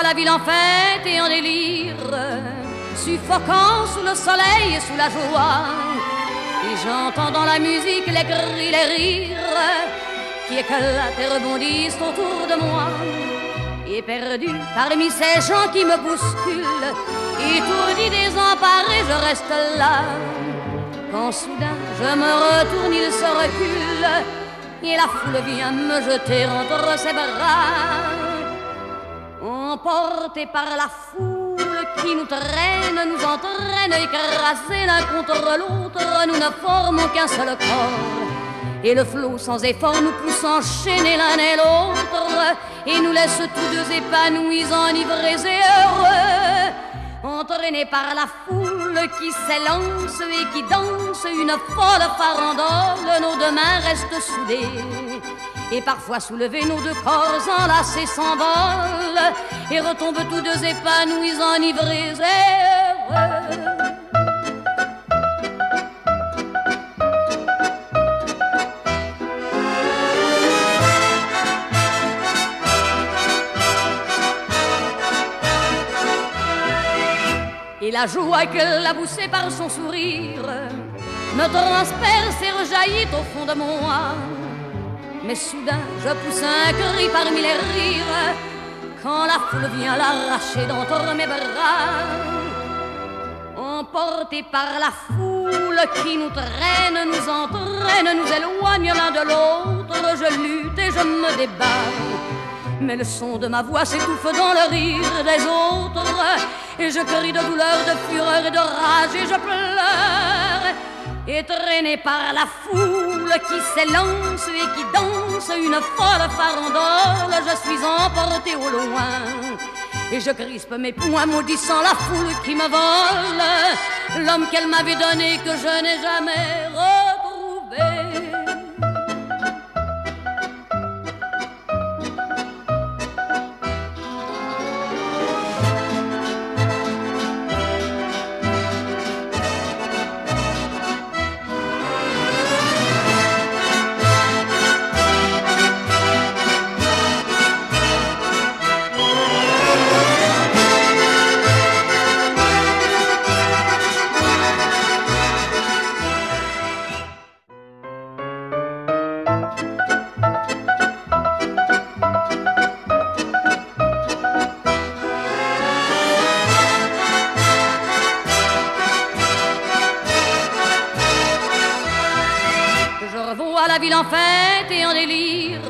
revois la ville en fête et en délire, suffocant sous le soleil et sous la joie. Et j'entends dans la musique les cris, les rires qui éclatent et rebondissent autour de moi. Et perdu parmi ces gens qui me bousculent, étourdi, désemparé, je reste là. Quand soudain je me retourne, il se recule, et la foule vient me jeter entre ses bras. Emportés par la foule qui nous traîne, nous entraîne, écrasés l'un contre l'autre, nous ne formons qu'un seul corps. Et le flot sans effort nous pousse enchaîner l'un et l'autre, et nous laisse tous deux épanouis, enivrés et heureux. Entraînés par la foule qui s'élance et qui danse une folle farandole, nos deux mains restent soudées. Et parfois soulevés, nos deux corps enlacés s'envolent et retombent tous deux épanouis, enivrés et heureux. Et la joie qu'elle a poussée par son sourire me transperce et rejaillit au fond de moi. Mais soudain je pousse un cri parmi les rires quand la foule vient l'arracher d'entre mes bras. Emportés par la foule qui nous traîne, nous entraîne, nous éloigne l'un de l'autre, je lutte et je me débat. Mais le son de ma voix s'étouffe dans le rire des autres, et je crie de douleur, de fureur et de rage, et je pleure. Et traîné par la foule qui s'élance et qui danse une folle farandole, je suis emporté au loin. Et je crispe mes poings maudissant la foule qui me vole l'homme qu'elle m'avait donné, que je n'ai jamais retrouvé. La ville en fête et en délire,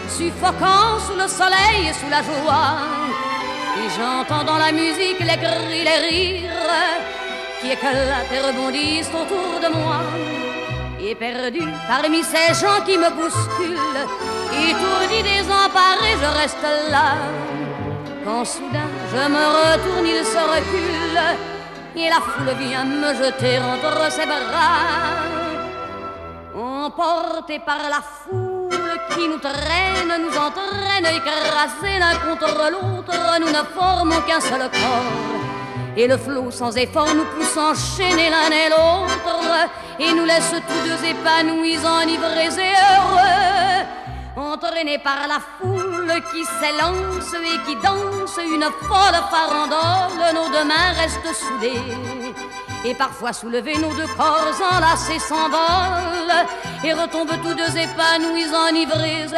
suffocant sous le soleil et sous la joie. Et j'entends dans la musique les cris, les rires qui éclatent et rebondissent autour de moi. Et perdu parmi ces gens qui me bousculent, étourdi, désemparé, je reste là. Quand soudain je me retourne, il se recule, et la foule vient me jeter entre ses bras. Emportés par la foule qui nous traîne, nous entraîne, écrasés l'un contre l'autre, nous ne formons qu'un seul corps. Et le flot sans effort nous pousse enchaîner l'un et l'autre, et nous laisse tous deux épanouis, enivrés et heureux. Entraînés par la foule qui s'élance et qui danse une folle farandole, nos deux mains restent soudées. Et parfois soulevés, nos deux corps enlacés s'envolent et retombent tous deux épanouis, enivrés et